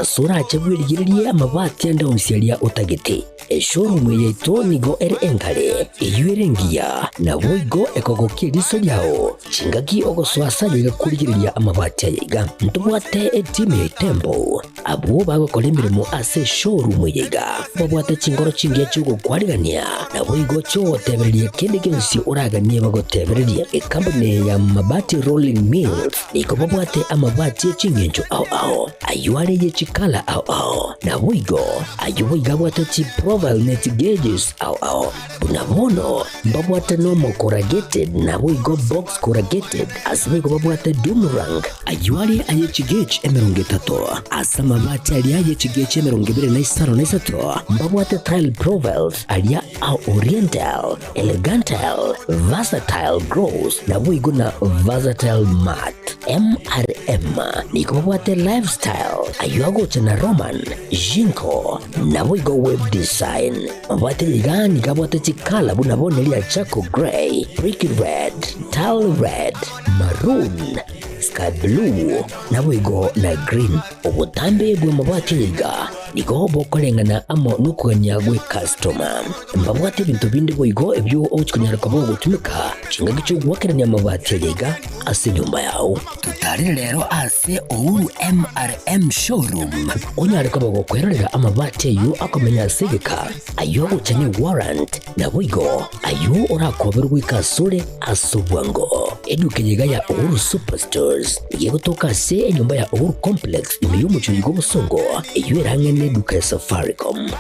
amasura achabwirigirie amabati anda unsialia utagiti showroom yetu nigo engale iyuerengia na boigo ekogokia riso yao chingaki ogoswasa yiga kurigiriria amabati yiga ntubwate team Tembo abo bagokora imirimo ase showroom yiga babwate chingoro chingia chugo kwarigania na boigo cyo tebereria kindi kinsi uraganie bagotebereria company ya mabati rolling mills niko babwate amabati chingenjo ao ayuare ye chikala ao na boigo ayuiga bwate chi profile net gauges ao bunabono babwate normal corrugated na boigo box corrugated asibigo babwate Dumarang ayuare aye chigage emerongetato asa mabati ali aye chigage emerongibere na isaro na isato babwate tile profiles alia au oriental elegantal versatile gross na boigo na versatile mat MRM niko babwate lifestyle ayuago chana Roman Jinko na boigo web design babwate ligani kabwate chikala bunabone lia chako gray brick red tile red maroon sky blue na boigo na green obutambe bwe mabwate liga niko bokolengana amo nukuganya gwe customer mbabwate bintu bindi boigo ebyo ochikunyara kabo gutumika chinga gicho gwakeranya mabwate liga ase nyumba yao tutari rero ase Uhuru MRM showroom onyare kabo gukwerera amabwate yu akomenya segeka ayo guchanye warrant na boigo ayo orakoberwa ikasure asubwango edukenyiga ya Uhuru Superstores igiye gutoka se enyumba ya Uhuru Complex imiyumucho yigo busongo iyo erangene duka ya Safaricom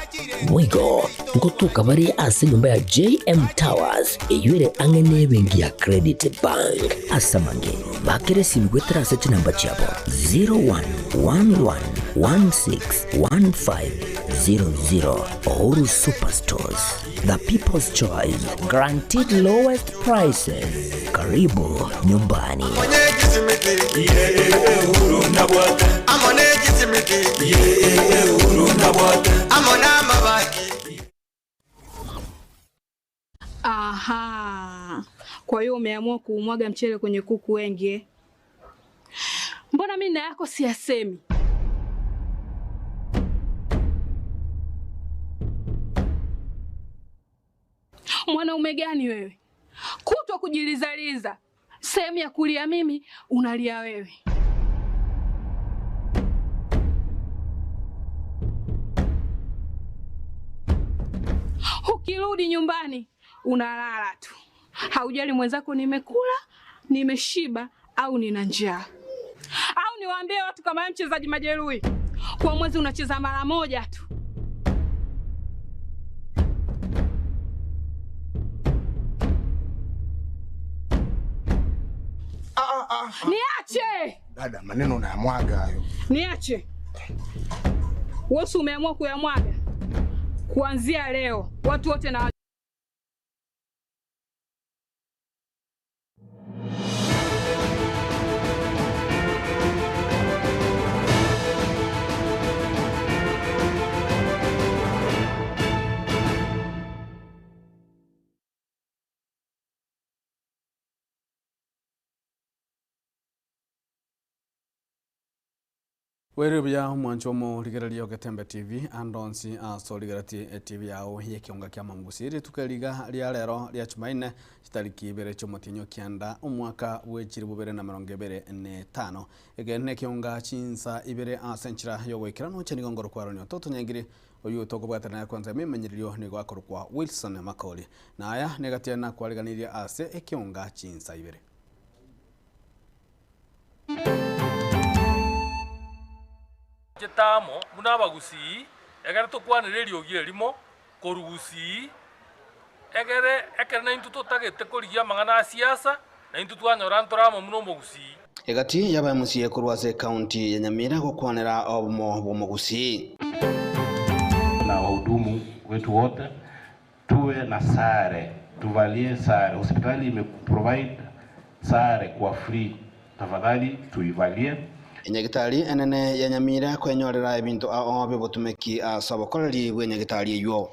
boigo ngotuka bari ase nyumba ya JM Towers iyo ere angene bengi ya Credit Bank asamange bakere simgwetera se namba chabo 0111161500 Uhuru Superstores, the people's choice, guaranteed lowest prices. Karibu nyumbani. Aha. Kwa hiyo umeamua kuumwaga mchele kwenye kuku wengi. Mbona mimi na yako siyasemi? Mwanaume gani wewe? Kutwa kujilizaliza. Sehemu ya kulia mimi, unalia wewe. Ukirudi nyumbani, unalala tu. Haujali mwenzako nimekula, nimeshiba au nina njaa. Au niwaambie watu kama mchezaji majeruhi. Kwa mwezi unacheza mara moja tu. Niache! Dada, maneno unayamwaga hayo. Niache. Wewe umeamua kuyamwaga. Kuanzia leo, watu wote na Werebya mwanchomo ligerelia Getembe TV andonsi soligerati TV yao yekionga kya mangusiri tukeliga lya lero lya Jumanne tariki 2 Mutinyo kianda umwaka w'ekiri 2025 egene kionga chinsa ibere asenchira yogwekira no cheni gongoro kwa ronyo toto nyangiri oyu tokobwata na kwanza memenyerio ni gwakorwa Wilson Makoli na aya negatiana kwaliganiria ase ekionga chinsa ibere Jetamo munabagusi egere tukwaniririo gierimo korugusi egere na intu tutagete kurigia mangana siasa na intu twanyora ntoramo muno mugusi egati yaba musiye kurwaze county ya Nyamira gukwanira obumo bomugusi na wahudumu wetu wote tuwe na sare, tuvalie sare. Hospitali imeprovide sare kwa free, tafadhali tuivalie. Nyagitari enene ya Nyamira kwenyorera ebintu aho bebotumeki asabokoreri bwe nyagitari eyo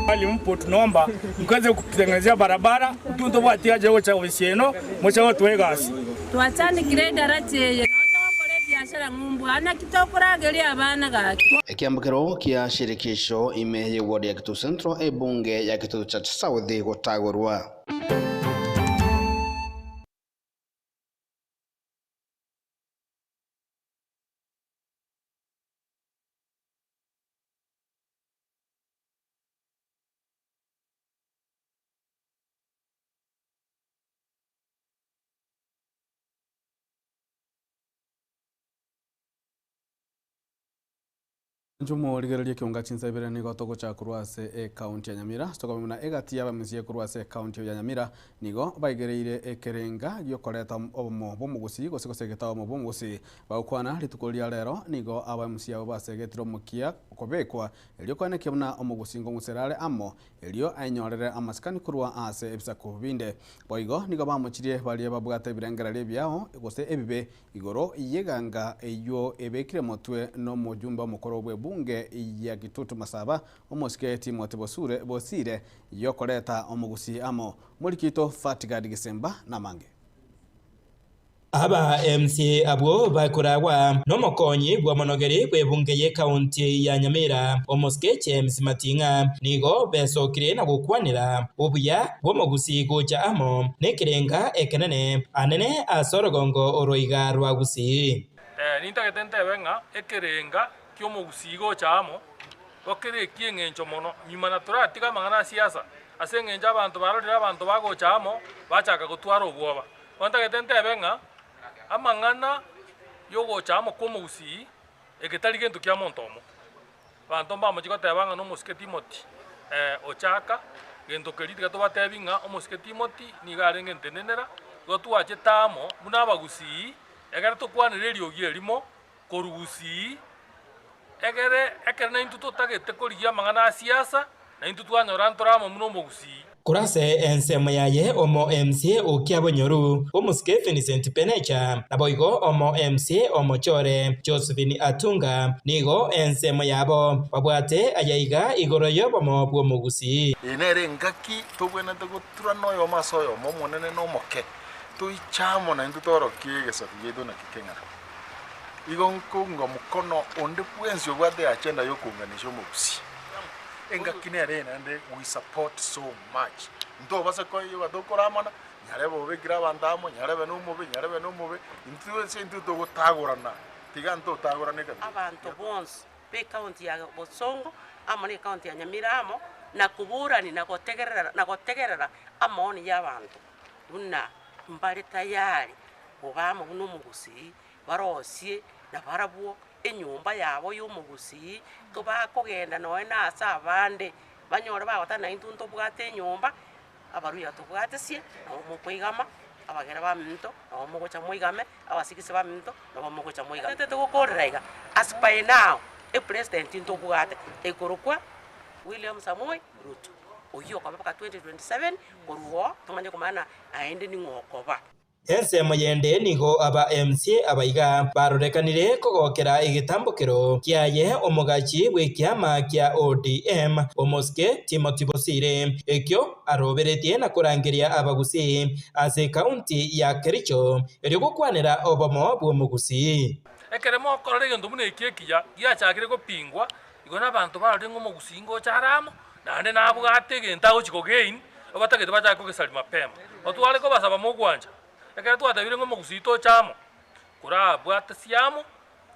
Wali mpo tunaomba mkaze kutengenezea barabara tunto bwatia jewo cha Wisieno mocha watu wegasi tuachane grade arati yeye na watu wakole biashara Aya ngumbu ana kitokora geli abana gaki. Ekiambukiro kia shirikisho ime ward ya Kitutu Central ebunge ya Kitutu Church South gutagurwa. Njumo ligerelie kionga chinsabire nigo toko cha kurwase county ya Nyamira stokomuna egati yaba misiye kurwase county ya Nyamira nigo baigereire ekerenga gyokoreta omo bomugusi gosigosegeta omo bomugusi baukwana litukolia lero nigo aba misiye basegetiro mukia kobekwa elio kwane kemna omugusi ngo muserale amo elio ainyorere amaskani kurwa ase ebisako binde boigo nigo bamuchirie balie babugata birengerale byao gose ebibe igoro yeganga eyo ebekire motwe no mujumba mukoro bwe bunge ya Kitutu Masaba omoske Timothy Bosire yokoreta omugusi amo mulikito Fatigadi Gisemba na mange aba MC abo bakuragwa nomokonyi bwa monogeri kwe bunge ye county ya Nyamira omoske James Matinga nigo besokire na gukwanira obuya bwomugusi goja amo nekirenga ekenene anene asorogongo oroiga rwagusi nintagetente benga ekerenga kyomugusi goja amo okere kiengencho mono nyimana turatiga mangana siasa asengenja abantu barorira abantu bagoja amo bachaka gutwara obwoba nintagetente benga amangana yogo chamo como usi eketali gento kya montomo bantu mbamo chikotebanga no muske Timothy ochaka gento kelitiga to batebinga omuske Timothy ni garenge ntenenera gotwache tamo muna bagusi egere to kwanire liogie limo korugusi egere na intu totagete korigia mangana siasa na intu twanyora ntoramo muno mugusi kurase ensemo yaye omo MC okiabonyoru omuske Vincent Penecha na boigo omo MC omochore Josephine Atunga nigo ensemo yabo babwate ayaiga igoro yobo mo bwo mugusi inere ngaki tobwena tugutura noyo masoyo momonene no moke tuichamo na ndutoro kigeso yedo na kikengara igonko ngomukono onde pwensi obwate agenda yokunganisha mugusi enga kinere nande we support so much ndo basa ko yo badokoramana nyarebo begira bandamo nyarebe no mube intuwe sentu to gutagurana tiganto tagurane ka abantu bonse be county ya Bosongo amani county ya Nyamira amo na kuburani na gotegerera amoni y'abantu unna mbari tayari obamo no mugusi barosie na barabuo enyumba yabo y'umugusi ko bakogenda noe nasa abande banyora bagotana intunto bwate enyumba abaruya to bwate sie no kwigama abagera ba minto no mugocha muigame abasikise ba minto no mugocha muigame tete gukorera as by now e president into bwate ekorokwa William Samoei Ruto oyo kwa baka 2027 koruo tumanye kumana aende ni ngokoba ensemo yende nigo aba MC abaiga barorekanire kogokera igitambukiro kiaye omugachi bwekiama kia ODM omoske Timothy Bosire ekyo aroberetie na kurangiria abagusi ase county ya Kericho eri gukwanira obomo bwomugusi ekeremo korore gendo mune ekiekija giachakire gopingwa igona abantu barore ngo mugusi ngo charamo nande nabugate genta gochiko gain obatagete bachako gesali mapema otwale ko basaba mugwanja ekere twatabire ngo mugusito chamo kura bwate siamo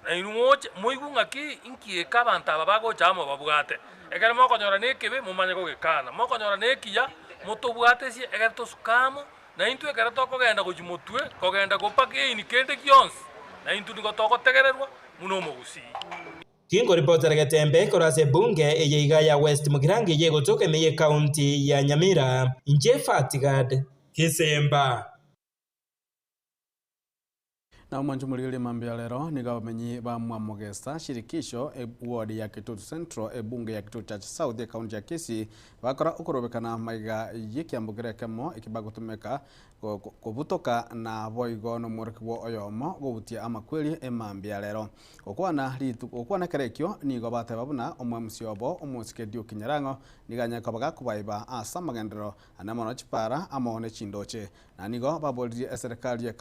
na inumoche moigunga ki inkieka abantu ababago chamo babugate ekere mokonyora nekebe mumanye ko gekana mokonyora nekiya moto bwate si ekere tosukamo na intu ekere tokogenda gojimotwe kogenda gopake inikende kionse na intu nigo togotegererwa muno mugusi Kingo reporter Getembe korase bunge eyeiga ya West Mugirangi yegotoke meye county ya Nyamira nje Fatigad Kisemba na umanju mulile mambia lero niga bamenyi ba Mwamogesta shirikisho ward ya Kitutu Central ebunge ya Kitutu Church South ya county ya Kisii bakora ukorobekana maiga yikiambugire kemo ikibagutumeka kubutoka na boigo no murikwo oyomo gubutia amakweli emambia lero okwana kerekyo nigo bateba buna omwe musyobo omusike dio kinyarango niganya kabaga kubaiba asa magendero anamono chipara amone chindoche na nigo babolije serikali ya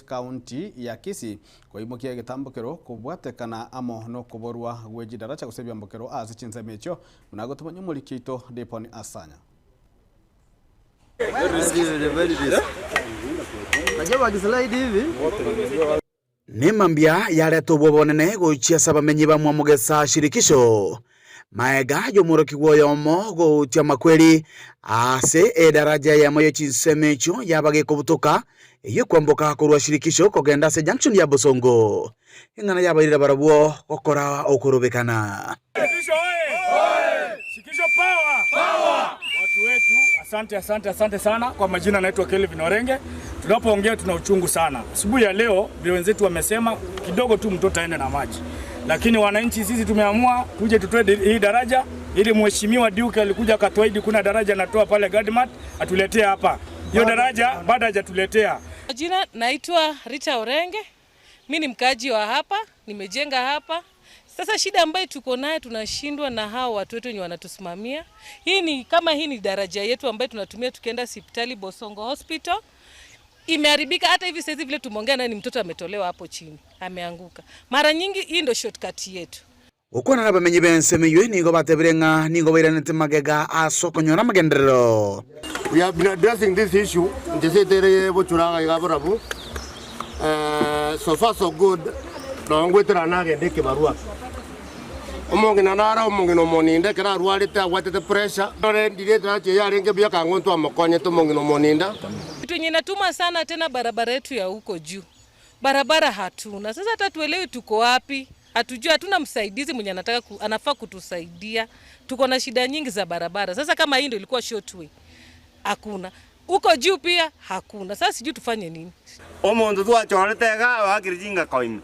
county ya Kisii koimokia gitambukiro kubwatekana amo no kuborwa gweji daracha kusebya mbokero azi chinsemecho munagotuma nyumulikito deponi asanya ni mambia yareto bobonene gochia sabamenyi bamwe mugesa shirikisho maega yo muroki gwoyomo gotia makweli ase edaraja ya moyo chinsemecho yabage kubutoka iyo kwamboka kurwa shirikisho kogenda se junction ya Bosongo ingana yabarira barabuo okora okurubekana Shirikisho power watu wetu asante sana. Kwa majina naitwa Kelvin Orenge. Tunapoongea tuna uchungu sana. Asubuhi ya leo vile wenzetu wamesema kidogo tu mtoto aende na maji, lakini wananchi sisi tumeamua tuje tutoe hii daraja ili mheshimiwa Duke alikuja akatuahidi kuna daraja anatoa pale Gadmat atuletee hapa. Hiyo daraja baada hajatuletea. Majina naitwa Rita Orenge. Mimi ni mkaji wa hapa, nimejenga hapa. Sasa shida ambayo tuko nayo tunashindwa na hao watu wetu wenye wanatusimamia. Hii ni daraja yetu ambayo tunatumia tukienda hospitali Bosongo Hospital. Imeharibika hata hivi sasa vile tumeongea naye ni mtoto ametolewa hapo chini, ameanguka. Mara nyingi hii ndio shortcut yetu. Ukona na bamenyi bensemeyo nigo batebirenga nigo bairanete magega asokonyora magendero. We have been addressing this issue njesetere bochuranga igaburabu. So far so good. No ngwetera nagende kibarua. Omongina nara omongino moninde kera rwalite agwatete pressure. Ore ndire tache yarenge bya kangonto amokonye to mongino moninda. Kitu yenye natuma sana tena barabara yetu ya huko juu. Barabara hatuna. Sasa hata tuelewi tuko wapi. Hatujui, hatuna msaidizi mwenye anafaa kutusaidia. Tuko na shida nyingi za barabara. Sasa kama hii ndio ilikuwa shortway. Hakuna. Huko juu pia hakuna. Sasa sijui tufanye nini. Omonto twachorotega wakirijinga koin.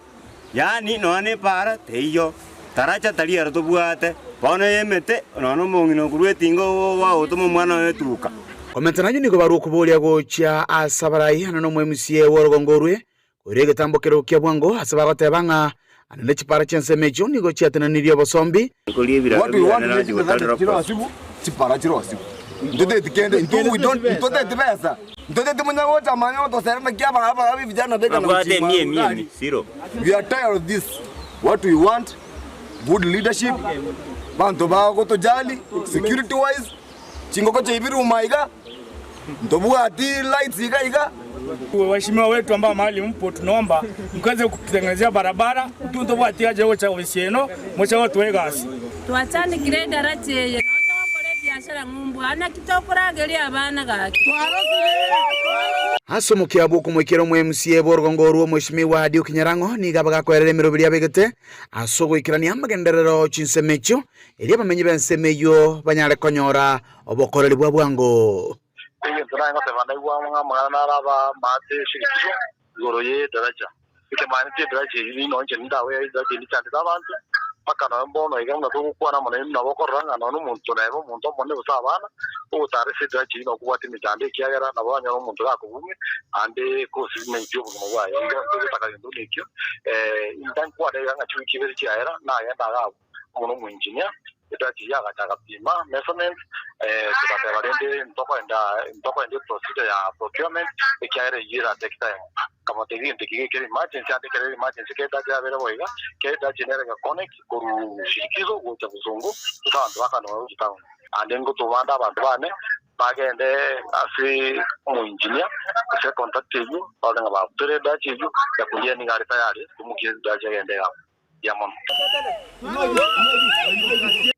Yani noane para teyo taracha taliara tobwate bono yemete nono mongino kurwetingo wa otomo mwana wetuka komentanayo niko baru kubolia gocha asabarai hano mwe MCA worogongorwe kurege tambokero kya bwango asabagate banga anene chipara chense mejo niko chiatana nilio bosombi what we want is chiro asibu chipara chiro asibu ndote tikende we don't ndote tibesa ndote timunya wocha manyo to serena kya baba vijana beka na mimi zero. We are tired of this. What we want, good leadership, bantu bako tojali, security wise, chingoko cha ibiru maiga, ndobu ati lights iga. Waheshimiwa wetu ambao mahali mpo tunaomba mkaanze kutengenezea barabara, ndobu ati aje wocha wisieno, mocha watu wegasi. Tuachane kile daraja yeye, na wakole biashara ngumbu, ana kitokora geli abana gaki. Hasomo kiabu kumwikero mwe MCA borogongorwo mheshimiwa Duke Kinyarango niga bagakorera mirobiri abegete asogo ikirania magenderero chinsemecho eri abamenyi bensemeyo banyare konyora obokoreri bwa bwango Iyo turanga tebanda igwa mwana naraba mate shirikisho goroye daraja ikemani daraja iri nonje ndawe daraja ni cyane abantu makana mbono iganga tukukwana mone nabokoranga none umuntu nabo umuntu mone usabana utare se daraja ino kuwati mitande kiagera nabanya umuntu akubumwe ande kosi menjo bwaye ngo tutaka ndonekyo indan kwade yanga chuki beri kiagera na yenda gabo umuntu mu engineer daraja yaga takapima measurement tutaka barende ntoko ende procedure ya procurement kiagera yira take time kama teginte kigekere emergency ate kere emergency ke daraja bere boiga ke daraja nere connect guru shikizo gocha buzungu tutandu bakano utawo ande ngo tubanda abantu bane bagende asi mu engineer se contact you banga ba ture daraja you yakuye ni ngari tayari tumukiye daraja yende yamon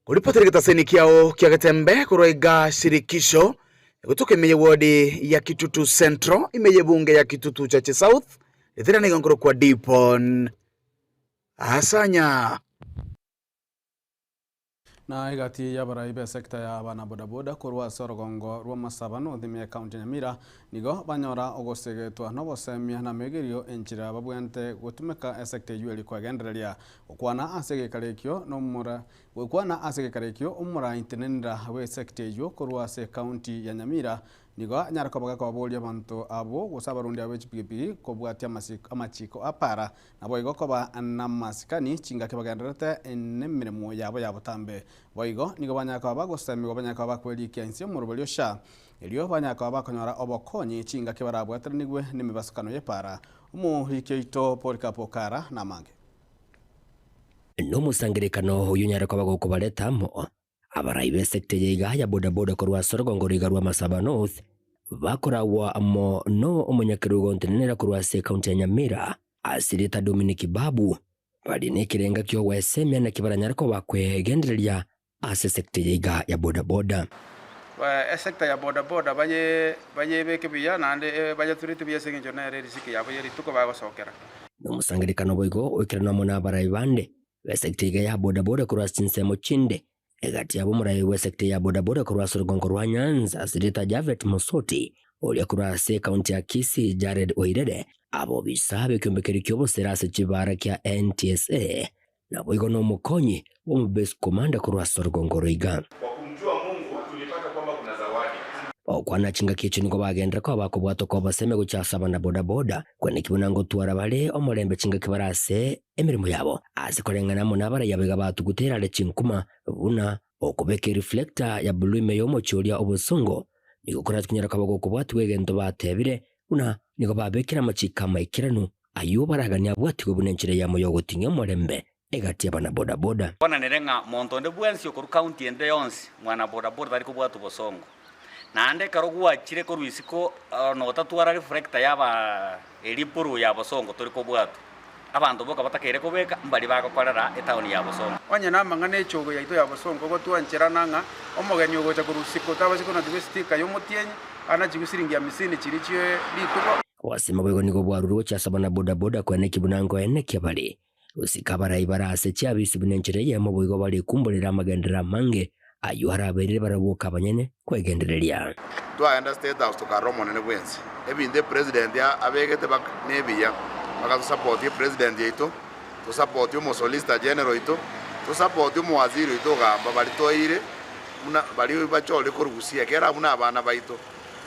kuripotera gitaseni kiao kiagatembe kuroiga shirikisho gutuke meye wodi ya Kitutu Central imeye bunge ya Kitutu Chache South ithira ni ngoro kwa Dipon asanya na igati ya baraibe sekta ya bana bodaboda kurwa sorogongo rwa masabano thime ya county Nyamira nigo banyora ogosegetwa nobosemia na megerio enchira babwente gutumika esekte yueli kwagendereria okwana asegekarekio umura intenenera we sekte yu korwa se county ya Nyamira nigo nyarakobaga kwabolia bantu abo gusabarundi abechipigipigi kobwatia amachiko apara nabo igokoba namasikani chinga kebagenderete enemiremo yabo yabotambe boigo nigo banyakaba gosemi banyakaba kwelikia insio murubelio sha elio banyakaba konyora obokonyi chinga kebarabwatanigwe nimibasukano yepara umuhikeito Polikapokara namange n'umusangirekano uyu nyarakoba gukubaletamo abaraibe sekte yiga ya bodaboda korwa sorogongoriga rwa Masaba North bakorawa amo no omunyakirugo ntenera korwa se county ya Nyamira asirita Dominic Babu bali nekirenga kyo wesemya na kibara nyarakoba kwegendereria ase sekte yiga ya bodaboda sekta ya bodaboda baye bekebiya nande baye turite biya sengenjo na risiki yabo yeri tuko bagosokera n'umusangirekano boigo okirana mona baraibande sekte yiga ya bodaboda korwa Sinsemo Chinde egati yabo murai we sekte ya bodaboda korwa Sorgongo rwa Nyanza asirita Javet Musoti olia korwa se county ya Kisii Jared Oirede abo bisabe kyombekeri kyobo serase chibara kya NTSA na boigo no mukonyi wo mubase commander korwa Sorgongo Riga kwa kumjua Mungu tulipata kwamba kuna zawadi okwana chinga kicho niko bagenda kwa bakobwato ko baseme guchasaba na bodaboda kwene kibunango twara bale omulembe chinga kibarase emirimo yabo asikolengana mu nabara yabega batu gutera le chinkuma buna okubeka reflector ya bulume yomo cholia obusongo niko kora tunyara kabago kubwatu wegendo batebire una niko babekira machika maikirano ayubaraganya bwatu gobunenchire ya moyo gutinga mulembe egati abana bodaboda bona nerenga montonde bwensi okuru county ende yonsi mwana bodaboda bari kubwatu bosongo nande karogwa chire ko ruisiko no tatwara reflector yaba elipuru ya bosongo turi ko bwatu abantu boka batakere ko beka mbali bagakorera etown ya bosongo onye namangane echogo yaito ya bosongo go twanchera nanga omogeni ogocha ku rusiko tabasiko na divestika yo mutienye ana chigusiringia misini chirichie lituko wasima bwego niko bwaruru cha sabana bodaboda kwene kibunango ene kyabali usikabara ibarase cyabisi bunenchire yemo bwego bali kumbolera magendera mange ayu haraberere barabuka abanyene kwegendereria twaenda state house tukaromo nene bwensi ebinde president ya abegete bak nebiya baka support ye president yeito to support yo solicitor general yeito to support yo waziri yeito gamba bali toire muna bali bachole korusia kera muna abana baito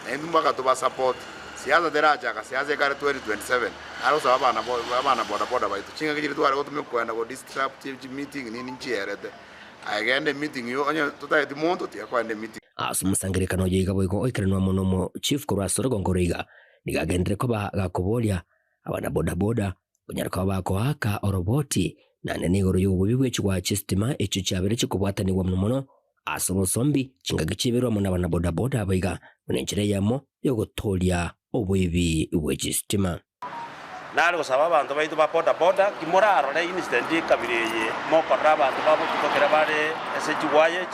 nendu baka to ba support siasa deraja ka siasa kare 2027 aro sa abana boda baito chinga kiri tware ko tumye kwenda ko disruptive meeting nini nchierete agende meeting yo anya tutaiti monto tia kwende meeting asumusangirekano yiga boigo oikiranwa muno chief korwa Sorgongo Riga nigagendere ko bagakobolia abana bodaboda kunyaraka bako haka oroboti na nenigoro y'ububi bw'ekigwa cy'istima ekyo cyabere kikubwataniwa muno asobosombi chinga gicibirwa mu nabana bodaboda abiga munenjire yamo yo gutolia obubi bw'ekistima nari gusaba abantu baitu ba bodaboda kimoraro le instant kabireye moko abantu babo tukokera bare SHYH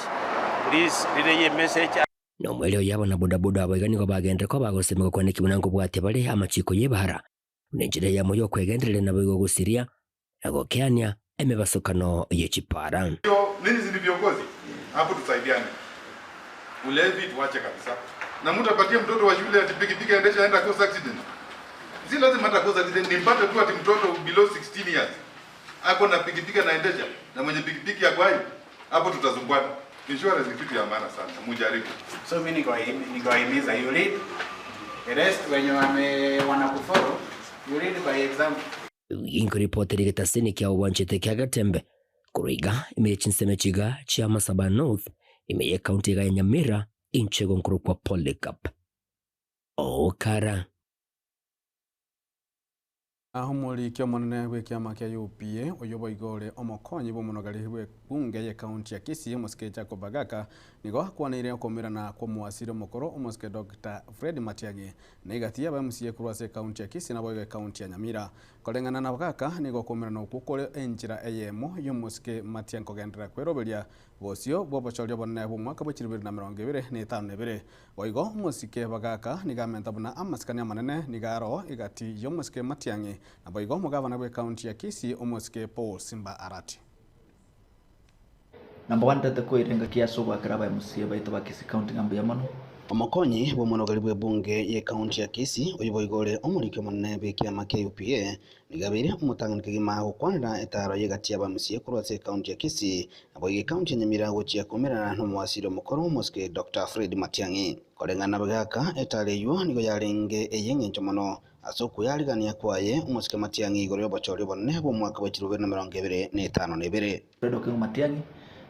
please rireye message no mweleo yabo na bodaboda abiga niko bagende ko bagoseme ko nekibunango bwate bale amachiko yebahara munenjire yamo yo kwegenderere nabo gusiria agokeania emebasukano yechipara nini zili viongozi hapo tusaidiane ulevi tuache kabisa na mtu apatie mtoto wa shule ati pikipiki aendesha aenda cause accident si lazima hata cause accident nimpate tu ati mtoto below 16 years ako na pikipiki anaendesha na mwenye pikipiki yako hapo tutazungwana insurance ni kitu ya maana sana mujaribu so mimi niko himiza you lead the rest when you wanakufollow you lead by example inko ripoti rigetasini kya uwanchete kya Gatembe kuriga imechinseme chiga cha Masaba North imeye county ya Nyamira inchego nkuru kwa Polycarp okara ahumuri kyo monene gwe kiama kya UPA oyobo igore omokonyi bo munogari gwe bunge ya county ya Kisii Muske Jacob Bagaka nigo kwanire komera na kwa muasiri mukoro Muske Dr. Fred Matiang'i negatia ba MCA kurwase county ya Kisii na boye county ya Nyamira kolengana na Bagaka nigo komera no kukole enjira eyemo yo Muske Matiang'i kogendera kweroberia bosio bobochorio bonne bo mwaka bw'ikiribiri na 2025 boigo Muske Bagaka nigamenta buna amaskania manene nigaro igati yo Muske Matiang'i na boigo mugavana gwe county ya Kisii Muske Paul Simba Arati Number 1 tata ko irenga kia so kwa karaba MCA baito ba Kisii county ngambo ya mono Omokonyi bw'omonogari bw'ebunge ye kaunti ya Kisii oyiboigore omurikio munene bw'ekiama kia UPA nigabire omutang'ani kigima gukwanira etaro yegati abamusie kurwase kaunti ya Kisii nabo ye kaunti ya Nyamira gochia kumerana n'omuwasiri omukuru Muske Dr. Fred Matiang'i korengana bwaka etariyo nigo yarenge eyeng'encho mono asoku yarigania kwaye Muske Matiang'i igoro y'obochori bonene bw'omwaka wa 2025 Fred Matiang'i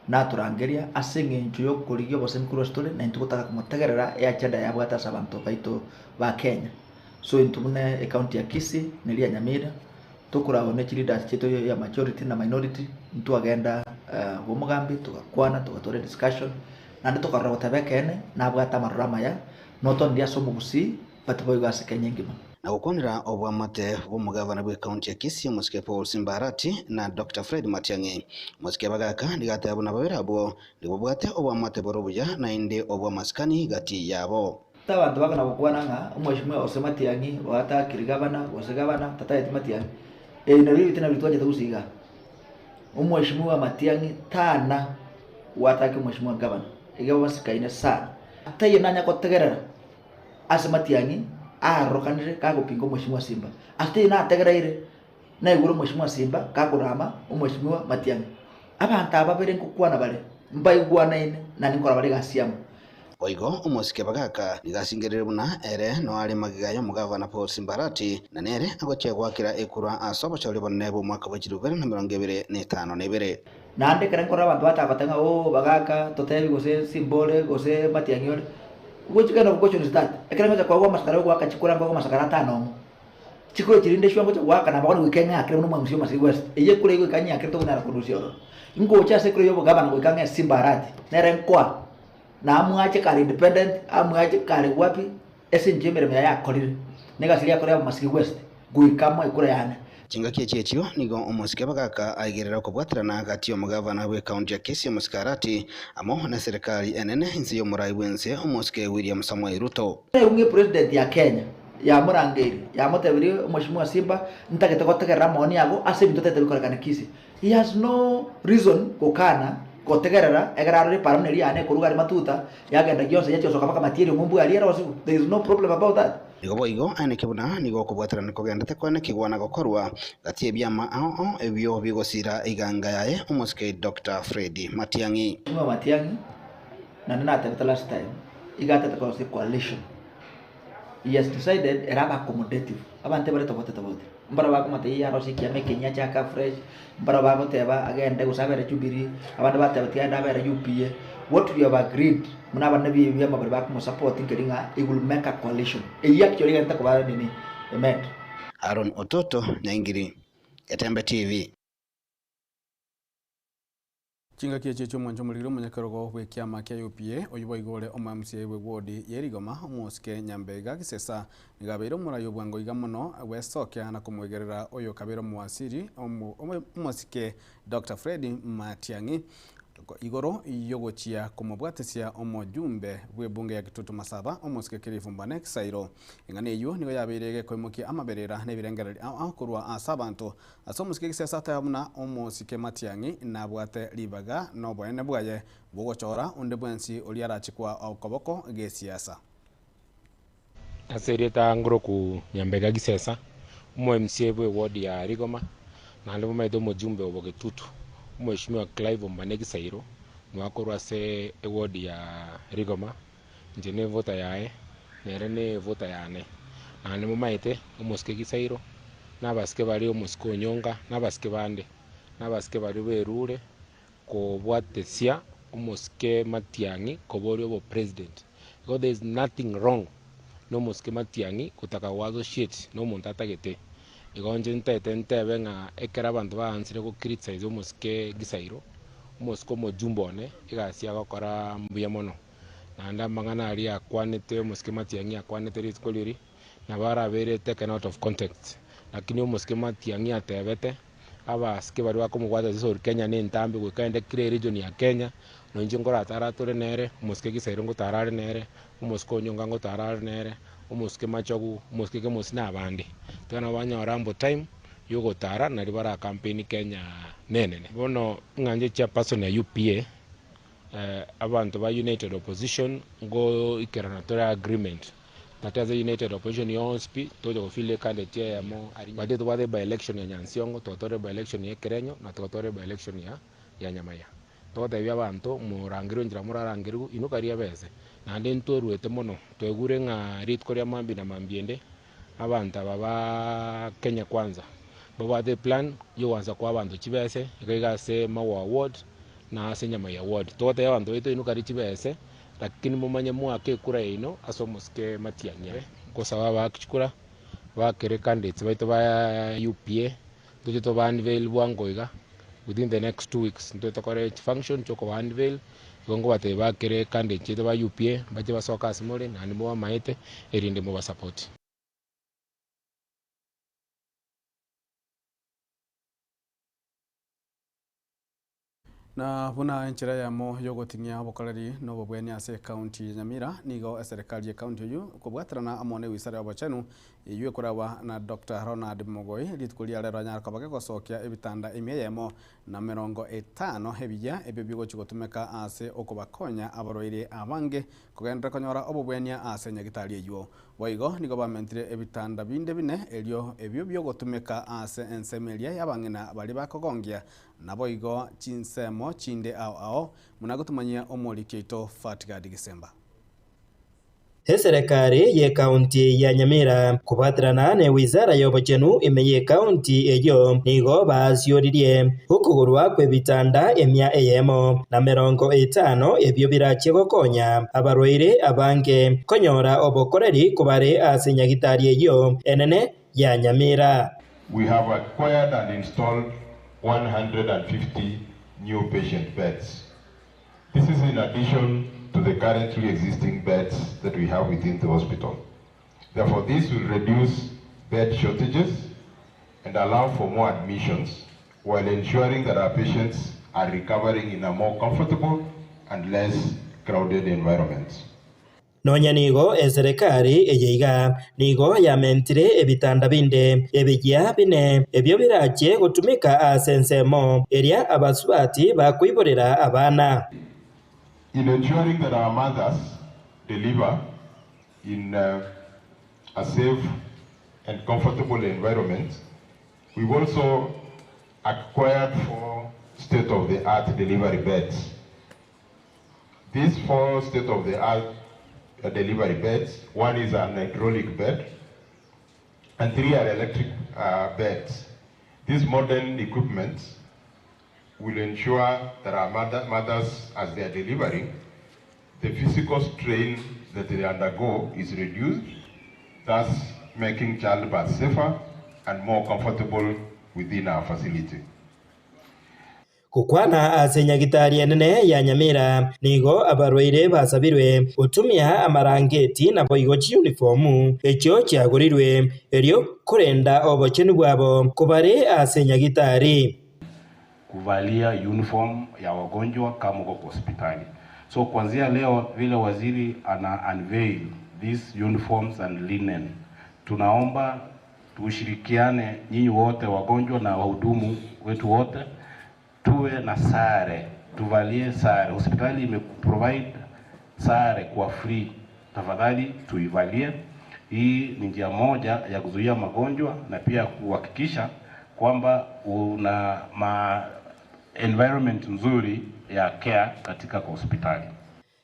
naturangeria aseng'encho y'okorigia obosemi korwa story na intugotaka kumutegerera agenda yabwata ase abanto baito ba Kenya so intubune ekaunti ya Kisii neria Nyamira tukuragwo ne leaders cheto ya majority na minority ntwagenda bomugambi tugakwana tugatore discussion na nitukarora tabekene na bwata marurama ya noto ndia somo gusi batiboy gase Kenya ngima na gukonera obwamate bw'omugavana bwe kaunti ya Kisii Muske Paul Simbarati na Dr. Fred Matiang'i Muske bagaka ndigate abo nababera abo ndibobwate obwamate borobuya na inde obwamaskani gati yabo tabantu bakana gukwana nga umweshimwe ose Matiang'i wata kirigabana gavana tata yeti Matiang'i nabiri bitena bitwaje tugusiga umweshimwe wa Matiang'i tana watake umweshimwe gavana igabo basikaine sana taye nanya kotegerera ase Matiang'i rokanire kagupinga umweshimwe Simba ate na ategereire na iguru umweshimwe Simba kakurama umweshimwe Matiang'i abantu ababere nkukwana bare mbaigwana ine na nikora bare gasiamu oigo umuske bagaka nigasingerere buna ere no ari magigayo mugavana Paul Simbarati na nere agoche gwakira ekura asobo chori bonne bo mwaka wa 2025 nande karen kora abantu batabatanga bagaka totebi gose Simbole gose Matiang'i which kind of question is that ekrango kwa maskara kwa kachikura ngo maskara tano chikuro chirinde shwango kwa kana bakona wikenya akire no mwamusio masi west eye kure go kanya akire to na kondusio ngo cha sekuro yobo gabana go kanya Simbarati nere nkwa na amwache kali independent amwache kali wapi ese njemere mya yakolire nega siria kore masi west guikamo ikura yana chingakie chechio nigo omuske bagaka aigerera kubwatirana gati omugavana bwe kaunti ya Kisii Muskarati amo na serikali enene insi yo murai bwense omuske William Samoei Ruto unge president ya Kenya ya murangeri ya motebiri omweshimwe Simba ntakete kotegerera moni yago ase bintu tete bikora kana Kisii he has no reason kokana kotegerera egararo parliament ane kurugari matuta yagenda gyose yachosoka paka material mumbu aliera wasiku there is no problem about that igo ane kibuna nigo kubwatirana kogendete kwane kigwana gokorwa gati ebyama ao ebyo bigosira iganga yae omuske Dr. Fred Matiang'i Matiang'i na nata last time igata ta coalition he has decided era accommodative abante bare to bote mbara bako mate ya rosi kiame Kenya chaka fresh mbara bako teba agenda gusabera Jubilee abande bateba tianda bera UPA what we have agreed muna bande bi byama bare bako supporting kedinga it will make a coalition actually enta ko bara nini emet Aaron Ototo Nyangiri Gatembe TV chinga kieche chomo nchomuliro munyakarogo bwe kiama kia UPA oyibo igore omamsie bwe wodi yerigoma omuske Nyambega gisesa nigabeiro murayo bwango igamono wesokia na kumwegerera oyo kabero muwasiri omuske Dr. Fred Matiang'i igoro yogochia kumubwatesia omojumbe bwe bunge ya Kitutu Masaba omuske Kirifumbane Kisairo ingane iyo nigo yabirege koimukia amaberera nebirengereri akurwa asabanto asomuske gisesa tabuna omuske Matiang'i na bwate libaga no bwene bwaye bugochora unde bwensi oliarachikwa okoboko ge siasa asereta ngoro ku Nyambega gisesa umo MCA bwe wodi ya Rigoma na lebo maido mojumbe obo Kitutu Mheshimiwa Clive Mbane Kisairo nwakorwa se wodi ya Rigoma njene vota yae nerene vota yane na lebo maite umuske Kisairo nabaske bari umuske Onyonga nabaske bande nabaske bari berure ko bwatesia umuske Matiang'i kobori obo president because there is nothing wrong no muske Matiang'i kutaka wazo shit no muntu atagete igonje ntete nga ekera abantu bansire ko criticize umuske Gisairo umuske mojumbone igasia gokora mbuya mono nanda mangana ali akwanete umuske Matiang'i akwanete riskoliri na bara bere taken out of context lakini umuske Matiang'i atebete abaske bari bakomugwata ziso Kenya ne ntambe gwikaende kire region ya Kenya no njingora ataratore nere umuske Gisairo ngo tarare nere umuske Onyonga ngo tarare nere umuske Machogu umuske ke musina abandi twana banyorambo time yugo tara na libara campaign Kenya nene bono nganje cha person ya UPA abantu ba United Opposition ngo ikerana tora agreement tataza United Opposition yonspi tojo kufile candidate ya mo bade to bade by election ya Nyansiongo totore by election ya Kerenyo na totore by election ya Nyamaya toda bya bantu murangiro njira murarangiru inukaria bese na ndento ruete mono twegure nga rit koria mambi na mambiende abantu baba Kenya Kwanza baba the plan yo wanza kwa abantu chibese ikagase mawa award na Nyamaya award toda abantu ito inukari chibese lakini mumanye mwake kura ino asomuske matianye ko sawa bakikura bakere candidates baito ba UPA to ba unveil bwangoiga within the next 2 weeks ndo tokore function choko unveil gongo bate bakere candidates ba UPA baje basoka asimole na ni mo maete erinde mo support. Na buna enchera yamo yogotinia bokarari no bobweni ase county Nyamira nigo serikali ya county yu kubwatrana amone wisara abachenu yue kurawa na Dr. Ronald Mogoi litkulia lero nyar kabage gosokia ebitanda imyemo na 50 hebija ebyo chigotumeka ase okobakonya abaroire abange kugendera konyora obobwenia ase nyagitali yuo boigo nigo bamentire ebitanda binde bine elio ebyo byogotumeka ase ensemelia yabangena bali bakogongia na boigo chinsemo chinde ao munagotumanyia omoli keito Fatigadi Gisemba. Serikali ye kaunti ya Nyamira kubatrana ne wizara ya obachenu imeye kaunti eyo nigo basyoririe ukugurwa kwe bitanda emya eyemo na 50 ebyo birache gokonya abaroire abange konyora obokoreri kubare ase nyagitari eyo enene ya Nyamira. We have acquired and installed 150 new patient beds. This is in addition to the currently existing beds that we have within the hospital. Therefore, this will reduce bed shortages and allow for more admissions while ensuring that our patients are recovering in a more comfortable and less crowded environment. Nonya nigo serikali eyeiga nigo yamentire ebitanda binde ebijya bine ebyo birache gutumika asensemo eria abasubati bakwiborera abana. In ensuring that our mothers deliver in a safe and comfortable environment, we've also acquired 4 state-of-the-art delivery beds. These 4 state-of-the-art delivery beds, one is an hydraulic bed, and 3 are electric beds. These modern equipment will ensure that our mothers, as they are delivering, the physical strain that they undergo is reduced, thus making childbirth safer and more comfortable within our facility. Kukwana ase nyagitari enene ya Nyamira nigo abarwaire basabirwe utumia amarangeti na boigo uniformu ekyo kyagurirwe eryo kurenda obochenu bwabo kubare ase nyagitari kuvalia uniform ya wagonjwa kama uko hospitali. So kuanzia leo vile waziri ana unveil these uniforms and linen, tunaomba tushirikiane nyinyi wote wagonjwa na wahudumu wetu wote tuwe na sare, tuvalie sare. Hospitali imeprovide sare kwa free, tafadhali tuivalie. Hii ni njia moja ya kuzuia magonjwa na pia kuhakikisha kwamba una environment nzuri ya care katika hospitali.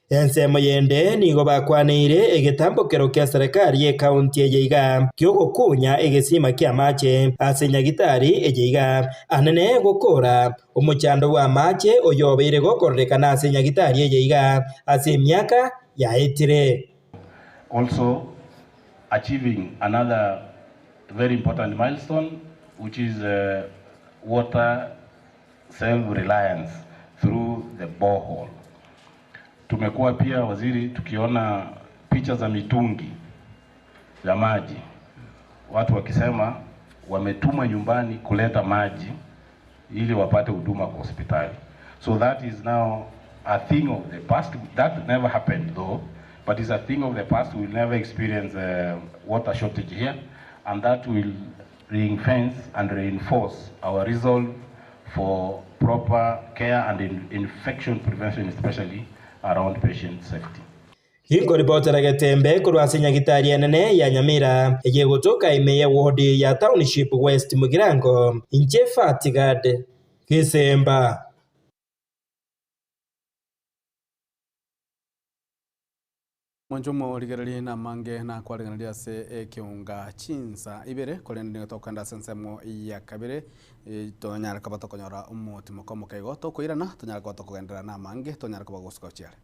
Ensemo yende nigo bakwanire egetambokero kya serikali ye county eyeiga kyogokunya egesima kya mache ase nyagitari eyeiga anene gukora omuchando wa mache oyobeire gokorekana ase nyagitari eyeiga ase myaka ya etire. Also achieving another very important milestone, which is water self-reliance through the borehole. Tumekuwa pia waziri tukiona picha za mitungi ya maji, watu wakisema wametuma nyumbani kuleta maji ili wapate huduma kwa hospitali. So that is now a thing of the past. That never happened though, but it's a thing of the past. We will never experience water shortage here, and that will ring-fence and reinforce our resolve for proper care and infection prevention, especially around patient safety. Hingo ripotera Getembe kurwasi nyagitari nene ya Nyamira ege gutoka imeye wodi ya Township West Mugirango inje Fatigad Kisemba. Mwanjumo ligerali na mange na kwalinganiria se kiunga chinsa ibere kolende toka nda sensemo ya kabere tonyara kabato konyora umutima komo kaigo tokoirana tonyara kabato kugendera na mange tonyara kabagosko chiare.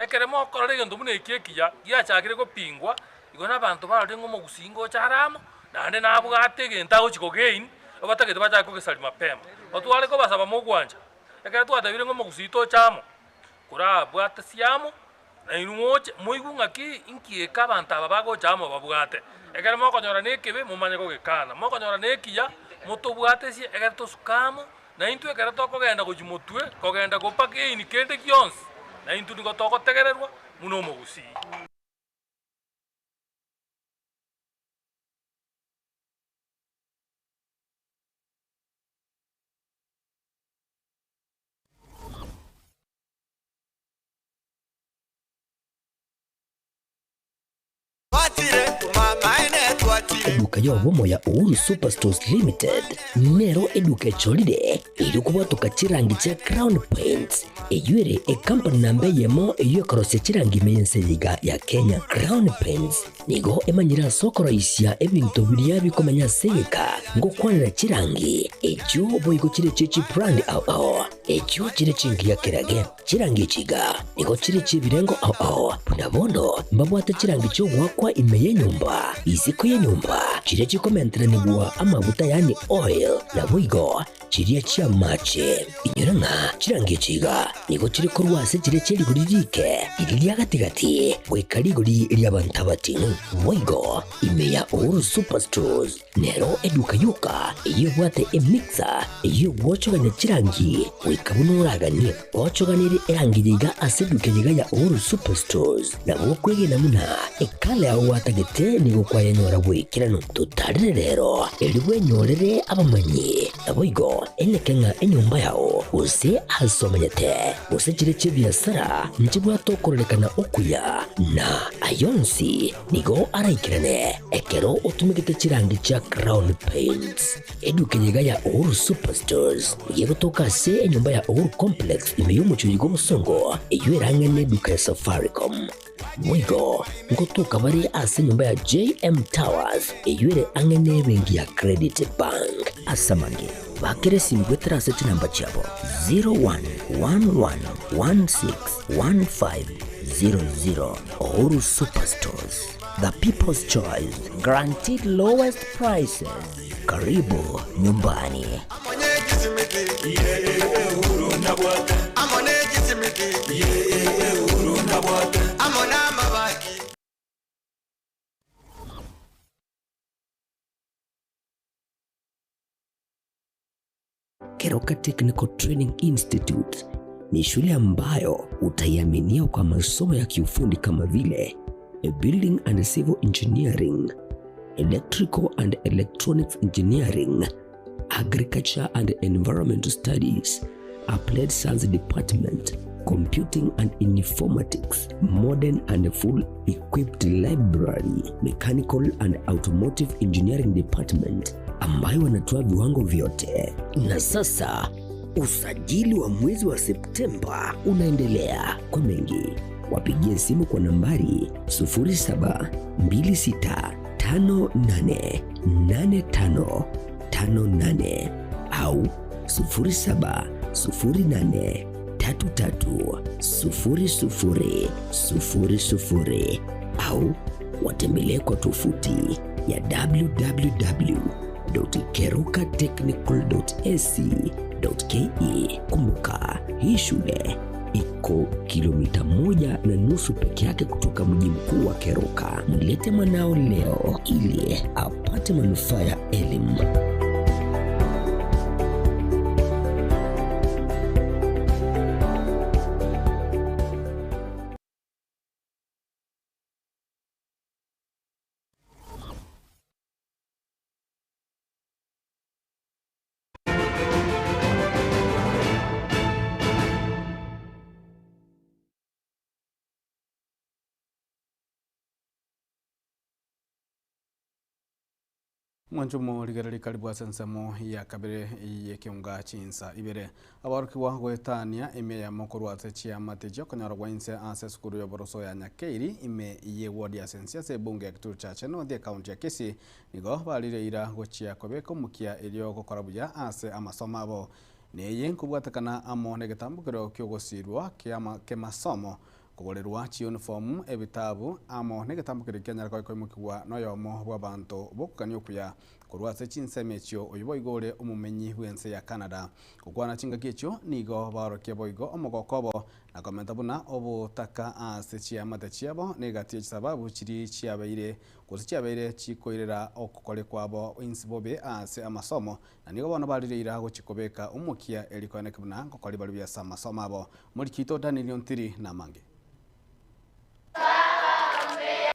Ekeremo korore gento mune kiekia giachagire gopingwa igona abantu barode ngomo gusingo charamo nande nabwate genta uchiko gain obatagete bacha ko gesali mapema otwale ko basaba mugwanja ekere twatabire ngomo gusito chamo kura bwate siamo na inumoche muigunga ki inkieka abantu ababago chamo babwate ekere mokonyora nekebe mumanye ko gekana mokonyora nekia mutubwate si ekere tosukamo na intu ekere tokogenda kujimotwe kogenda kopaka ini kende kionsi na intu niko togotegererwa muno mugusi. Eduka yobomo ya Uhuru Superstores Limited nero eduka echolide iri kubwatuka chirangi cha Crown Paints eyure company nambe yemo eyo korose chirangi meyenseyiga ya Kenya. Crown Paints nigo emanyira sokoro isya ebintu biriya bikomanya seyeka ngo kwanira chirangi echo boyiko chire chichi brand ao echo chire chingi ya kerage chirangi chiga nigo chire chibirengo ao punabondo mbabwate chirangi cyo gwakwa imeye nyumba iziko ye nyumba chire chikomentere nigwa amavuta yani oil na buigo chiriya chia mache inyuranga chirangi chiga nigo chire korwase chire chiri guririke iriya gatigati wekariguri ry'abantu batinu buigo imeya Uhuru Superstores nero eduka yuka iyo bwate emixer iyo gwochoganya chirangi wekabunuragani gwochoganire erangiyiga aseduke yiga ya Uhuru Superstores na gwokwege namuna ekale aho watagete nigo kwayanyora wekirano tutarire rero eliwe nyorere abamanyi naboigo enekenga enyumba yao use hasomanyete use chire chibiasara nchibwa tokorekana okuya na ayonsi nigo araikirane ekero utumikite chirangi cha Crown Paints eduke yiga ya Uhuru Superstores yego toka se enyumba ya Uhuru Complex imeyumucho yigo musongo eywerangene duka ya Safaricom Mwigo ngotuka bari ase nyumba ya JM Towers eyure angene bengi ya Credit Bank asamange bakere simbwetera ase namba chabo 0111161500 Uhuru Superstores, the people's choice, guaranteed lowest prices. Karibu nyumbani. Keroka Technical Training Institute ni shule ambayo utaiaminia kwa masomo ya kiufundi kama vile Building and Civil Engineering, Electrical and Electronics Engineering, Agriculture and Environmental Studies, Applied Science Department, Computing and Informatics, Modern and Full Equipped Library, Mechanical and Automotive Engineering Department, ambayo wanatoa viwango vyote. Na sasa usajili wa mwezi wa Septemba unaendelea. Kwa mengi wapigie simu kwa nambari 0726588558 au 0708330000 au watembelee kwa tovuti ya www.kerokatechnical.ac.ke. Kumbuka, hii shule iko kilomita 1.5 peke yake kutoka mji mkuu wa Keroka. Mlete mwanao leo ili apate manufaa ya elimu. Mwanjumo ligereri karibu asensemo ya kabere yekiunga chinsa ibere abarukiwa gwetania ime ya mokuru atechia matejo konyara gwainse ase skuru ya boroso ya Nyakeiri ime ye ward ya sensia se bunge ya Kituru Chache no the county ya Kisii nigo balire ira gochia kobeko mukia elio gokorabuya ase amasoma abo neye nkubwatakana amo negetambukiro kyogosirwa kemasomo kugorerwa chi uniform ebitabu amo negetambukire Kenya kwa koimukwa noyomo bw'abantu bokukania kuya kurwase chinsemechio oyibo igore umumenyi wense ya Canada kugwana chinga kicho nigo barokie boigo omogokobo na komenta buna obutaka ase chiamate chiabo negatie sababu chiri chiabeire kusichiabeire chikoirera okukole kwabo insibobe ase amasomo na nigo bana balire ira gochikobeka umukia elikoneka buna kokoli balu bya amasomo abo muri kito Daniel Ontiri na mange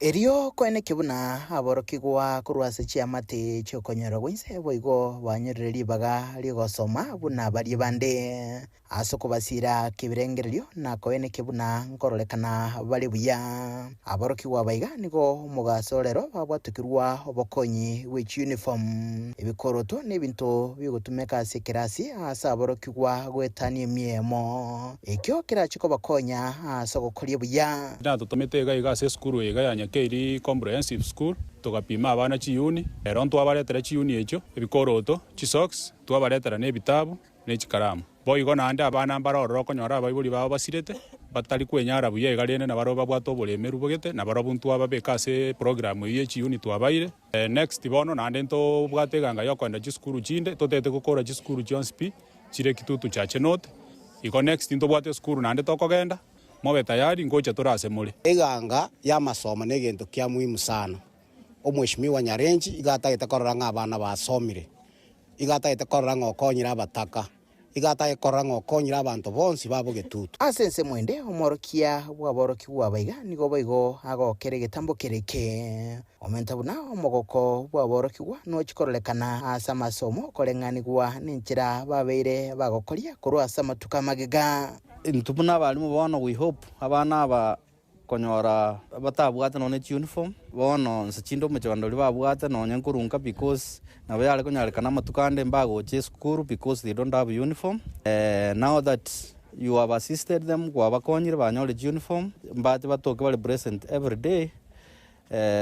Erio kwene kibuna aborokigwa kurwase chiamate chokonyora gwinse boigo banyereri baga ligosoma buna bari bande asoko basira kibirengererio na kwene kibuna ngororekana bari buya aborokigwa baiga nigo mugasorero babwatukirwa obokonyi which uniform ibikoroto nebinto bigotumeka sekirasi asa aborokigwa gwetani miemo ekyo kirachiko bakonya asoko koli buya tutomete gaiga se skuru ega Nyakeiri Comprehensive School tugapima abana chiuni ero twabaretera chiuni echo ebikoroto chisocks twabaretera nebitabu nechikaramu boigo nande abana mbaroro konyora abaibuli babo basirete batari kwenyara buye igarene na baroba bwato bolemeru bogete na baroba buntu ababeka se program ye chiuni twabaire next bono nande nto bwateganga yokwenda chiskuru chinde totete gukora chiskuru chonspi chire Kitutu Chache note iko next nto bwate skuru nande tokogenda mobe tayari ngocha turase muri eganga ya masomo negento kya muhimu sana omweshimiwa Nyarenji igata itakorora ng'abana basomire igata itakorora ng'okonyira abataka igata ikorora ng'okonyira abantu bonsi babo Gitutu asense mwende omorokia bwaboroki bwabaiga nigo baigo agokere getambo kereke omenta buna omogoko bwaboroki bwa no chikorekana asa masomo korenganigwa ninchira babeire bagokoria kurwasa matuka magega ntubuna balimu bono we hope abana aba konyora batabwate none uniform bono nsichindo mechando babwate nonye nkurunka because nabo yale konyarekana matukande mbago che school because they don't have uniform now that you have assisted them kwa bakonyire banyole uniform mbate batoke bali present every day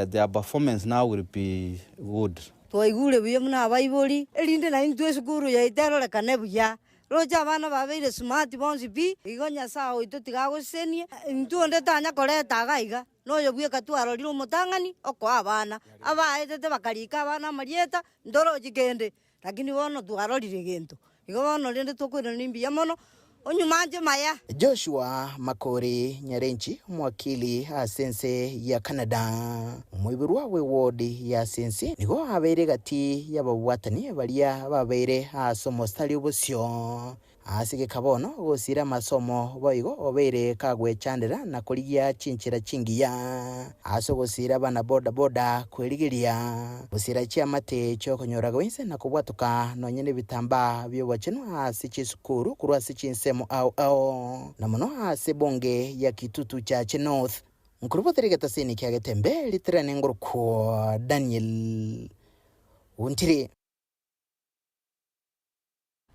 their performance now will be good toigure buye muna baiboli elinde na intwe school ya itero kane buya roja abana babeire smart bonsi bi igonya sao itotigagosenie ntuonde tanya koreta gaiga noyo bwie katwaro liro mutangani oko abana abaetete bakarika abana marieta ndoro jigende lakini bono tugarorire gento igo bono rende tokwira nimbi yamono onyumanje maya Joshua Makori Nyarenji mwakili asense ya Canada mwibirwa we ward ya sense nigo abeire gati yababwatani balia babeire asomo stali obosyo asige kabono gosira masomo boigo obeire kagwechandera na kurigia chinchira chingiya aso gosira bana boda boda kwerigiria gosira chiamate cyo konyora gwinse na kubwatuka nonyene bitamba byo bacheno asichi sukuru kurwa sichinsemo au na mono ase bonge ya Kitutu Chache North nkuruboterega taseni kyagetembe litrane ngurukwo Daniel Ontiri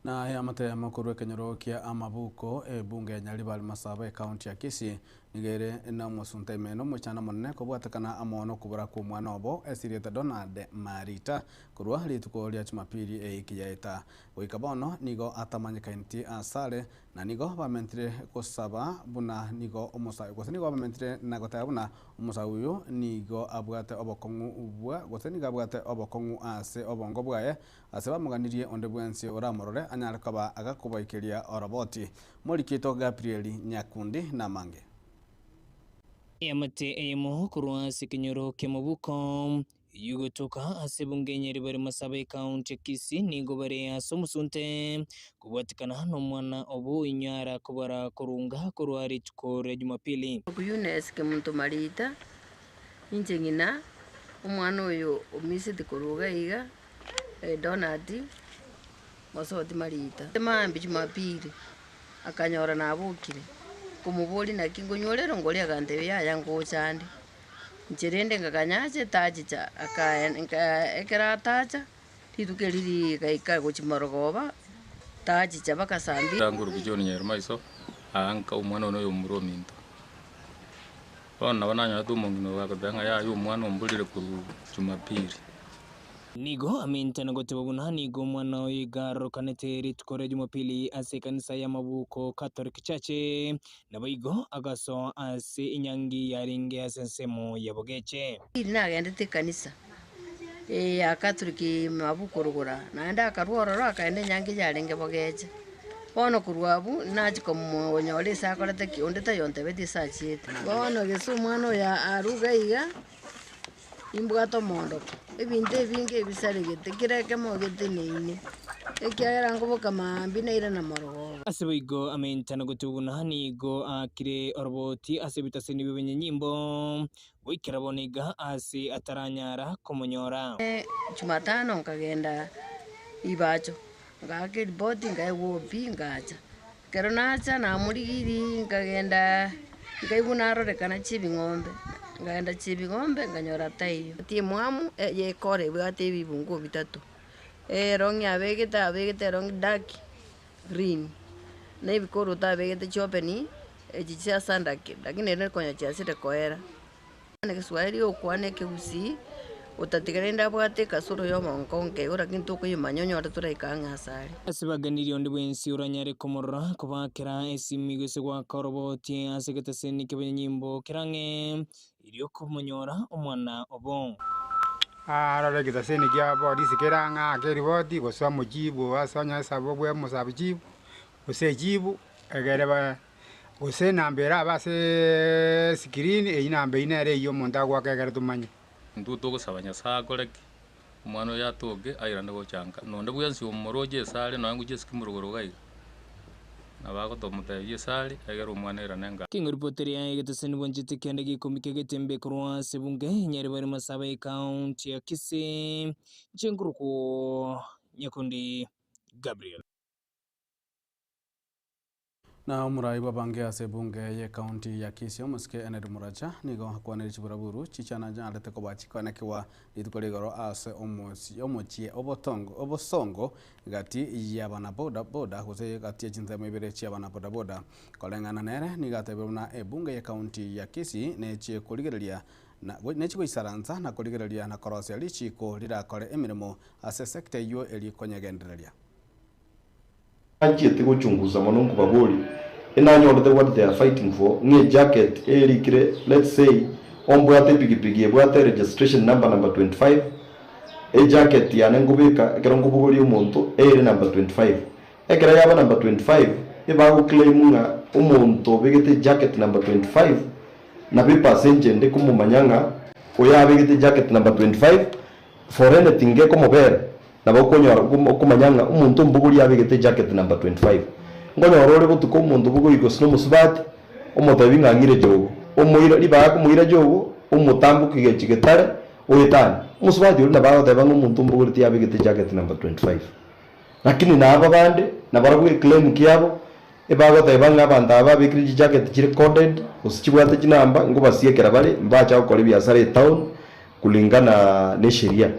na ya mate makuru kenyoro kia amabuko bunge ya Nyaribali Masaba county ya Kisii nigere na musunta imeno muchana monne kubwatakana amono kubura ku mwana obo esireta Donald Marita kurwa lituko lya Jumapili ikiyaita goikabono nigo atamanyika inti asale na nigo bamentre kusaba buna nigo umusa gose nigo bamentre nagota buna umusa uyu nigo abwate obokongu ubwa gose nigo abwate obokongu ase obongo bwaye ase bamuganirie onde bwensi oramorore anyalakaba agakubaikeria oroboti Morikito Gabriel Nyakundi na mange Yamate eyemo kurwa sikinyoro kemubuko yugotoka asebunge Nyaribali Masaba county Kisii nigo bare asomusunte kubwatikana hano mwana obo inyara kubara kurunga kurwari tukore Jumapili Kuyunes ke muntu Marita inje ngina umwana oyo omise dikuruga iga Donald Masodi Marita mambi Jumapili akanyora nabukire kumubuli na kingonyorero ngoli agantebe yaya ngochande Nchirende ngakanyache tachicha ekera tacha titukeri gaika guchimorogoba tachicha bakasambi Tanguru kijoni nyer maiso anka umwana no yomuro minto. Bana bananya tumongino bakadanga ya umwana ombulire ku Jumapili. Nigo amintana gotebona nigo mwana oigaro kaneteri tukore Jumapili ase kanisa ya Mabuko Catholic Church nabaigo agaso ase inyangi yaringe asensemo yabogeche nagendete kanisa ya Catholic Mabuko rugura naenda akaruoro akaende nyangi yaringe bogeche bono kurwabu nachi komonyole sakorete kiondeta yonte beti sachete bono gesu mwana ya aruga iga imbwato mondo ebinte binge bisaregete kireke mogete neine ekiagera ngoboka mambi neira na morogo aseboigo amentana gotubuna nigo akire orboti asebitase nibibenye nyimbo wikira boniga ase ataranyara komonyora Jumatano nkagenda ibacho ngake riboti ngaewopi ngacha kero nacha na murigiri nkagenda ngaibuna rorekana chibi ng'ombe ngaenda chibi ng'ombe nganyora tayo tie mwamu ye kore bwate bibungu bitatu rongi abegete rongi dark green na ibikoro tabegete chopeni ejicha sandaki lakini nene konya chiasire koera ne Kiswahili okwane keusi utatigenda bwate kasoro yo monkonke ora kintu ko yimanyonyo atura ikanga asari asibaganiri onde bwensi uranyare komorra kubakera esimigo se gwa koroboti asegete seni kebenyimbo kirange iriyo kumonyora omwana obon arare kitaseni kya bodi sikiranga keriboti goswa mujibu asanya sabo bwe musabijibu usejibu egereba use nambera base sikirini eyinambe inere iyo monda gwa kegere tumanye nduto gusabanya sakoreki umwana yatoge ayirande gochanga nonde bwensi omoroje sale nangu jesikimuruguru gai nabako tomutebye sale agera umwana iranenga kingo reporter ya geteseni bonjite kende gikomike getembe kurwa sebunge nyari bari masabe county ya Kisii Njenguruko Nyakundi Gabriel na murai babange ase bunge ye county ya Kisii omuske enedi muracha nigo hakwaneri chiburaburu chichana jalete kobachi kwanekiwa litukoligoro ase omochie obosongo gati ya bana boda gose gati ya chinzemo ibere chia bana boda kolengana nere nigatebuna ebunge ye county ya Kisii nechi kuligereria na nechi isaranza na kuligereria na korosya lichiko lirakore emirimo ase sekta iyo eli konyegendereria anjete guchunguza monongo babuli enanyorete what they are fighting for nge jacket erikire let's say ombwate pigipigi ebwate registration number 25 jacket yana ngubika ekero ngubuguli umuntu ere number 25 ekero yaba number 25 ebago claim nga umuntu bigete jacket number 25 na be passenger ndi kumumanyanga oyabigete jacket number 25 for anything ge komobere nabakonyora kumanyanga umuntu mbuguli yabigete jacket number 25 ngonyora butuko umuntu bugo igosino musubati umutabinga ngangire jogo umuira libaka kumuira jogo umutambukige chigetare oyetani musubati uri nabaho tabanga umuntu mbuguli yabigete jacket number 25 lakini naba bande nabaragu claim kiyabo ebago tabanga abantu ababikiri jacket chire coded usichibwate kinamba ngo basiekera bale mbacha ukole biasara town kulingana ne sheria.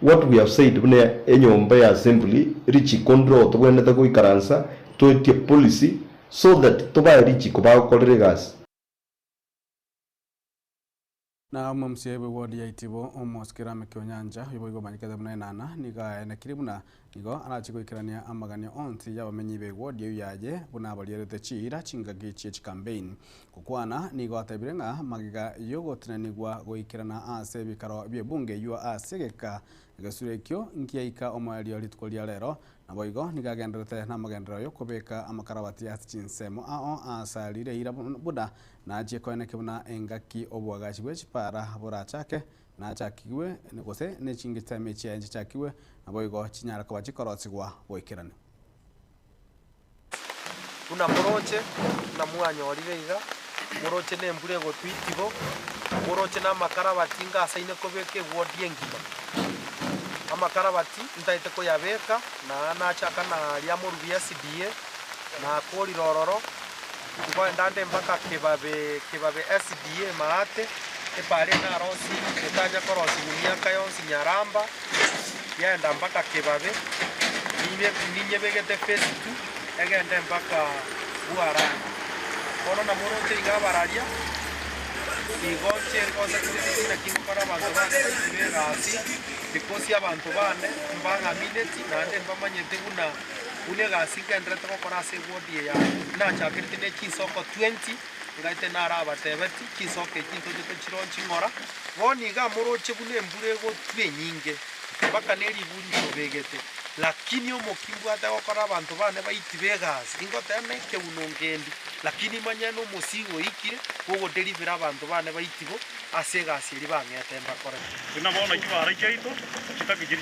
What we have said bune enyombe ya assembly richi control to bwene tako ikaransa to etie policy so that to ba richi ko ba kolere gas na mumsiebe wodi ya itibo omoskira mekyonyanja iboigo banyikeza buna nana niga ene kiribuna nigo anachiko ikirania amagania onti yabamenyi be wodi yo yaje buna balierete chira chingagi chich campaign kukwana nigo atabirenga magiga yogo tinanigwa goikirana ase bikaro bye bunge yo asegeka gasurekyo nkiyaika omalio litukolia lero naboigo nigagenderete na magendero yo kubeka amakarabati achinsemo asalire ira buda na jekone kibuna engaki obwagachi bwechipara burachake na chakiwe gose ne chingita mechi anje chakiwe naboigo chinyara kwa chikorotsigwa boikirane una moroche na mwanya origeiga moroche ne mbure go twitibo moroche na makarabati ngasaine kobeke wodi engima amakarabati ntaite ko yabeka na nachaka na lya murubia CDA na koli rororo ngo ndande mpaka kebabe SDA maate epare na arosi etanya korosi miaka yonsi Nyaramba yaenda mpaka Kibabe ninye begete phase 2 egende mpaka Buarani kono na muroche igabararia igonche kosa kuri na kinkora abantu bane bagasi because abantu bane mbanga minute nande mbamanyete buna une gasi kendra to kora se wodi ya na chakirite ne kisoko 20 ngaite na araba tebeti kisoke kinto to chironchi ngora woni ga muroche bune mbure go twe nyinge baka neri buri begete lakini omokimbu ata gokora abantu bane baiti begas ingotene ke unongendi lakini manyano musigo ikire gogo deliver abantu bane baitigo ase gas iri bangete mbakora tunabona kibara cyaito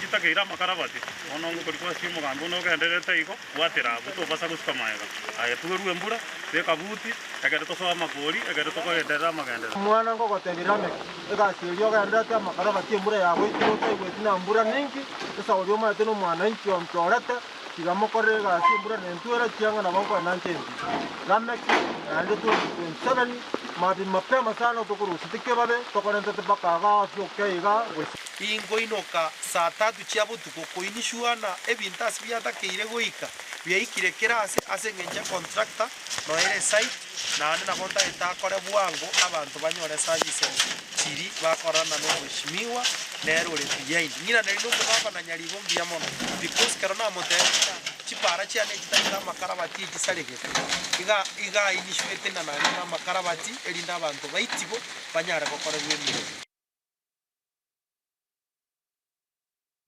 kitagirira makarabati ono ngo kuri kwa simu gambo no genderete iko watera buto basa gusukamayega aye tugeru embura beka buti agere to so makori agere to kogendera magendera mwana ngo gotebirame egasi iri ogendera ta makarabati embura yago itiro tegwetina mbura ningi esa orio mate no mwana inki omtorete kigamokorere gasi embura nentuera kianga na bako nantendi gameki ande 27 mati mapema sana tukurusi tikebabe tokorente tebakaga syokeiga ingo inoka saa 3 cia butuko koinishuana ebintas biatakeire goika biaikire kirase ase ngenja contractor no ere site na na bonta itakore bwango abantu banyore service chiri bakorana no mwishimiwa nero le biyaini nyina nero baba na nyaribo mbiamono because karona mote chipara cyane kitanga makarabati gisaregeka iga inishwete na makarabati elinda abantu baitibo banyara gukora bwemiro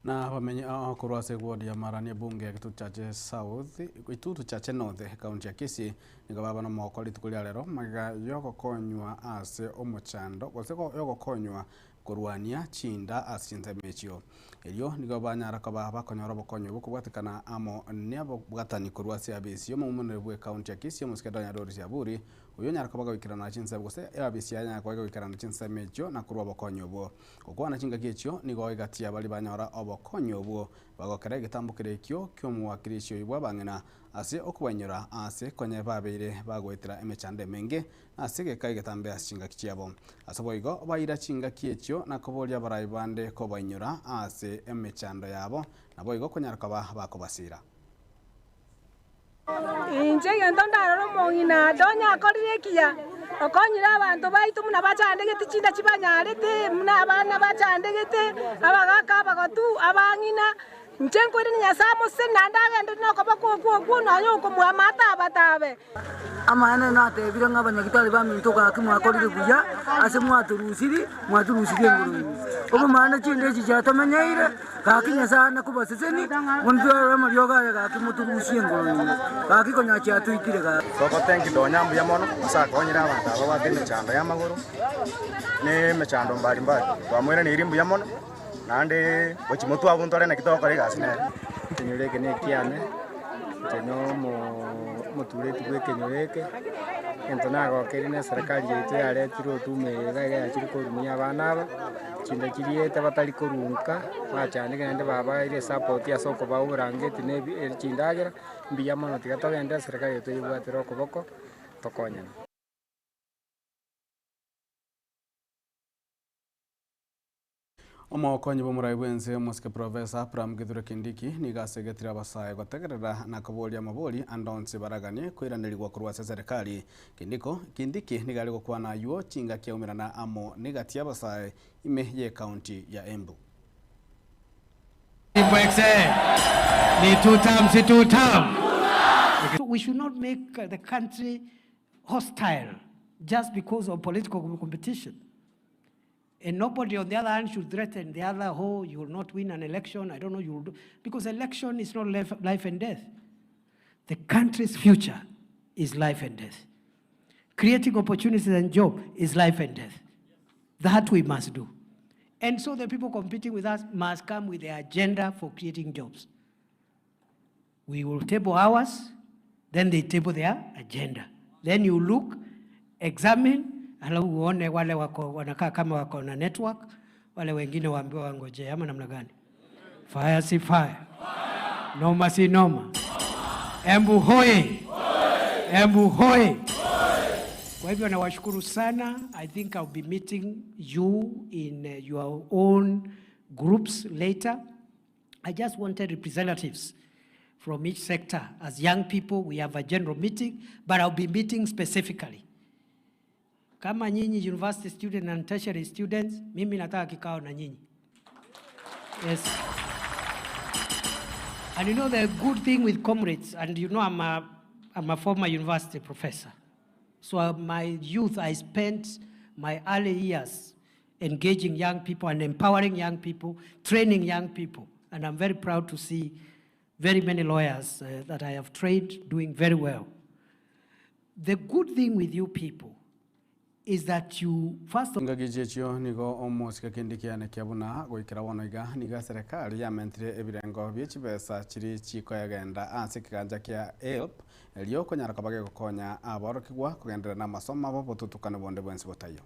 na bamenye akorwa se ward ya Marania bunge ya Kitutu Chache South Kitutu Chache North county ya Kisii niga baba no moko litukulia lero maga yoko konywa ase omuchando goseko yoko konywa kurwania chinda asinze mechio elio niga banyara kaba bakonyora bokonyo bukubwatikana amo nebo bwatani kurwase abisi yo mumunere bwe county ya Kisii muskeda ya Doris Aburi uyo nyara kaba gikirana chinse gose abisi ya kwa gikirana chinse mechio na kurwa bokonyo bo kokwana chinga kiechio nigo igatia bali banyora obokonyo bo bagokere gitambukire kyo kyomuwakirisho ibwa bangena ase okubanyura ase konye babire bagwetira emechande menge ase gekai getambe asinga kichiabo asoboigo baira chinga kiechio na kobolia baraibande ko banyura ase emechando yabo naboigo konyaraka bakobasira inje gento ndaroro mongina donya akorire kia okonyira abantu baitu muna bachandegete chinda chibanyarete muna abana bachandegete abagaka bagotu abangina njenko iri nyasamo senanda gendo nokoba kwa nayo ko mwamata batabe amana na te biranga banyagitali ba minto ka kimwa korire buya ase mwaturusiri nguru obo mana chinde chichata manyaire ka kinyasana kubaseseni munzo amaryoga ga kimuturusie nguru ka kikonya chatu ikire ga soko tenki donyambu ya mono musakonyira abantu abo batene chando ya maguru ne mechando mbali mbali twamwera ni irimbu ya mono nande ochimotu abuntu arena kitoko rigasi ne kinyureke ne kiane teno mutureti gwe kinyureke ento nago kerine serikali yetu yale tiro tume gaga chiri ko rumya bana aba chinda kiriete batali korunka bachane gende baba ile support ya soko bawurangete ne chindagera mbiyama no tigatogenda serikali yetu yibwatero koboko tokonya omokonyi bomurai bwense muske professor Abraham Githure Kindiki nigasegetira abasaye gotegerera na kubolia maboli andonse baraganie kwiranirigwa kurwasa serikali Kindiki nigali gukwana yuo chinga kiaumirana amo nigatia abasaye ime ye county ya Embu ni two term. We should not make the country hostile just because of political competition. And nobody on the other hand should threaten the other, oh, you will not win an election, I don't know, you will do. Because election is not life and death. The country's future is life and death. Creating opportunities and jobs is life and death. That we must do. And so the people competing with us must come with their agenda for creating jobs. We will table ours, then they table their agenda. Then you look, examine, alafu uone wale wako wanakaa kama wako na network, wale wengine waambiwa wangoje ama namna gani? Fire si fire. Noma si noma. Embu hoye. Embu hoye. Kwa hivyo nawashukuru sana. I think I'll be meeting you in your own groups later. I just wanted representatives from each sector. As young people, we have a general meeting, but I'll be meeting specifically. Kama nyinyi university students and tertiary students, mimi nataka kikao na nyinyi. Yes. And you know the good thing with comrades, and you know I'm a former university professor. So my youth, I spent my early years engaging young people and empowering young people, training young people. And I'm very proud to see very many lawyers that I have trained doing very well. The good thing with you people is that you first of ngagijecho nigo omosika kindikiane kyabuna goikira wonoiga niga serikali yamentire ebirengo by'ekibesa kiri chiko yagenda ase kiganja kya help eliyo konyara kabage gukonya aborokigwa kugendera na masomo abo botutukane bonde bwensi botayo.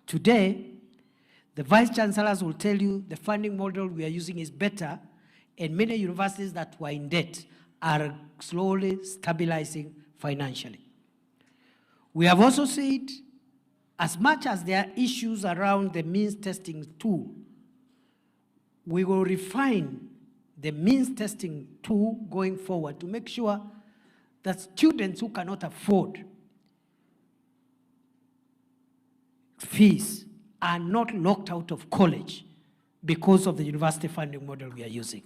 Today the vice chancellors will tell you the funding model we are using is better, and many universities that were in debt are slowly stabilizing financially. We have also said, as much as there are issues around the means testing tool, we will refine the means testing tool going forward to make sure that students who cannot afford fees are not locked out of college because of the university funding model we are using.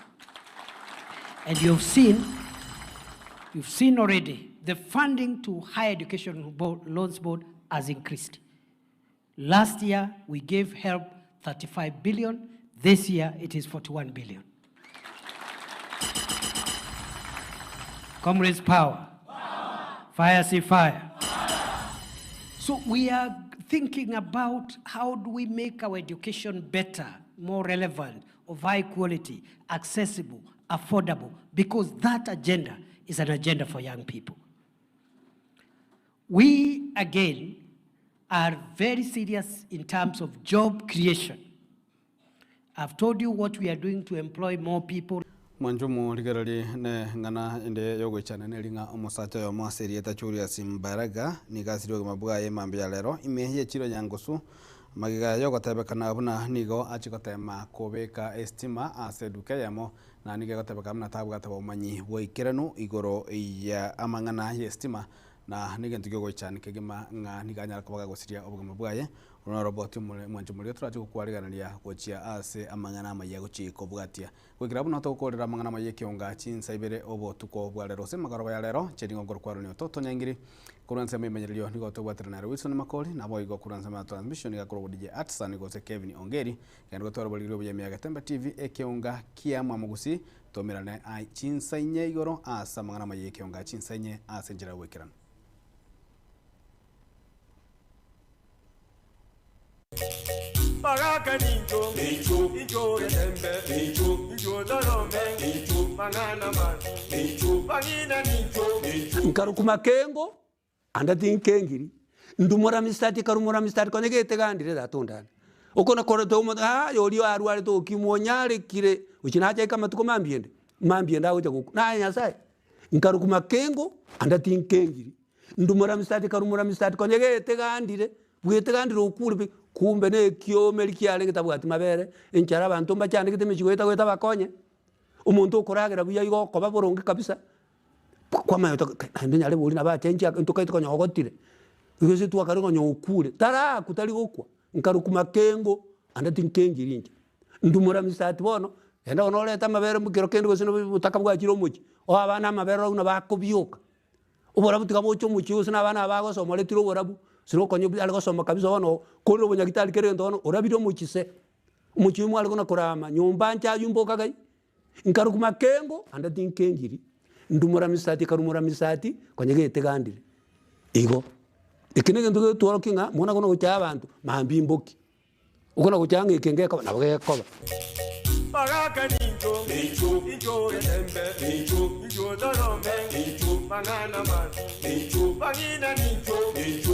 And you've seen already the funding to higher education loans board has increased. Last year, we gave help 35 billion. This year, it is 41 billion. Comrades, power. Fire, see fire. So we are thinking about how do we make our education better, more relevant, of high quality, accessible, affordable, because that agenda is an agenda for young people. We, again, are very serious in terms of job creation. I've told you what we are doing to employ more people. Mwanjumu ligerali ne ngana inde yogo chana ne linga omusacha yo mwaseri etachuri Simbaraga nigasiri mabuga ye mambia lero imehye chiro nyangusu magiga yogo tebekana buna nigo achikotema kobeka estima aseduke yamo na nige gotebeka mna tabuga tabo manyi boikiranu igoro ya amangana ye estima na nige ntigo cyane kegema nga niganya kubaga gosiria obugama bwaye uno robot mwanju muri turaje kukwariganira gocia ase amangana amaye guciko bwatia kwikira buno to gukorera amangana amaye kionga chinsa ibere obo tuko bwalero se magaro ya lero cheringo ngorkwaro ni toto nyangiri kuranza memenyerio nigo to bwatira na Wilson Makoli na boy go kuranza ma transmission ya kuro DJ Atsan go se Kevin Ongeri kandi to roboliro bya Miaga Temba TV ekionga kiamwa mugusi tomirane ai chinsa nye igoro asa amangana amaye kionga chinsa nye ase njira wekirana. Pagaka ninjo, ninjo getembe, ninjo dorome, mangana man, pagina ninjo. Nkarukuma kengo, andati nkengiri. Ndumura mistati karumura mistati konege tegandire datondana. Okona koroto umo yoli arwale to kimonyale kire uchinaje kama tuko mambiende. Mambienda uja ku. Na nyasai. Nkarukuma kengo, andati nkengiri. Ndumura mistati karumura mistati konege tegandire. Bwetegandire okule kumbe ne kiomeri kyale kitabwati mabere enchara abantu mbachane kitemechigweta gweta bakonye umuntu ukuragira buya igo koba boronge kabisa kwa mayo kandi nyale buri nabatenja ntukaito konya ogotire igese tu akaringo nyokule tara kutali gokwa nkarukuma kengo andati nkengirinje ndumura misati bono enda onoleta mabere mukiro kendo gosino butaka bwa kiro muki o abana mabere no bakobyuka ubora butika bocho muki usina abana bagosomole tiro borabu sino konyo algo soma kabisa wono kono bonya kitali kere ndono orabiro muchise muchimu algo na kurama nyumba ncha yumbo kagai nkarukuma kengo andati nkengiri ndumura misati karumura misati konyege tegandire igo ikinege ndugo toro kinga mona kono ucha abantu mambi mboki ukona kuchanga ikengeka nabage koba Pagaka ninjo, ninjo getembe, ninjo dorome, mangana man, pagina ninjo.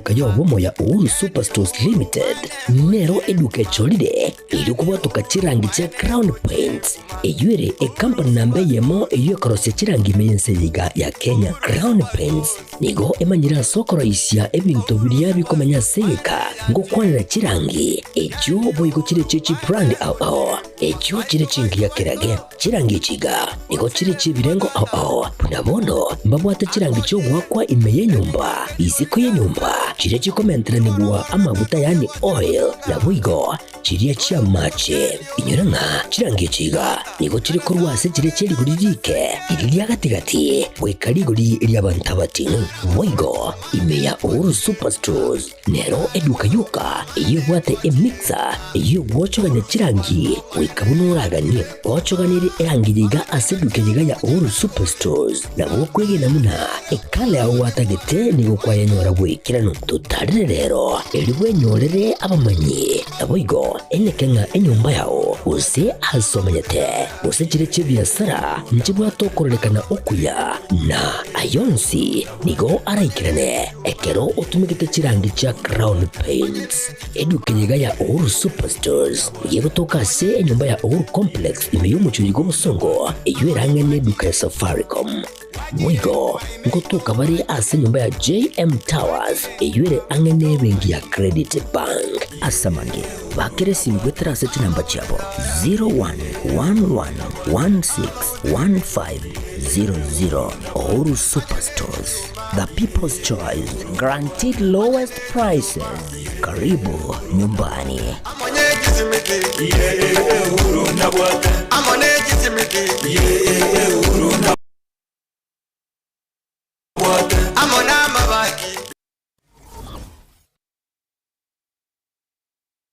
eduka yobomo ya Uhuru Superstores Limited nero eduka echolire ili kubwatuka chirangi cha Crown Paints eyuere company nambe yemo eyokorose chirangi meyense yiga ya Kenya. Crown Paints nigo emanyira soko raisia ebintu biria bikomanya seka ngo kwanira chirangi echo boigo chire chichi brand ao echo chire chingi ya kirage chirangi chiga nigo chire chibirengo ao punabono mbabwate chirangi cyo gwakwa imeye nyumba iziko ye nyumba chire chikomentera nigwa amavuta yani oil na boigo chiriya chia mache inyuranga chirangi chiga nigo chire korwase chire cheri guririke iriya gatigati wekariguri iriya bantabatinu boigo imeya Uhuru Superstores nero eduka yuka iyo bwate emixer iyo bwochoganya chirangi wekabunuraganye bwochoganire erangi yiga aseduke yiga ya Uhuru Superstores na bokwege namuna ekale aho watagete nigo kwayanyora wekirano tutarire rero eliwe nyorere abamanyi aboigo enekenga enyumba yao use asomanyete use chire chibiasara njibwa tokorelekana okuya na ayonsi nigo araikirane ekero utumikite chirangi cha Crown Paints eduke yiga ya Uhuru Superstores yego tokase enyumba ya Uhuru Complex imeyumucho yigo musongo eyuerange neduka ya Safaricom mwigo ngotuka bari ase nyumba ya JM Towers eyuere angene bengi ya Credit Bank asamange bakere simbwetera ase chinamba chabo 0111161500 Uhuru Superstores, the people's choice, guaranteed lowest prices. Karibu nyumbani.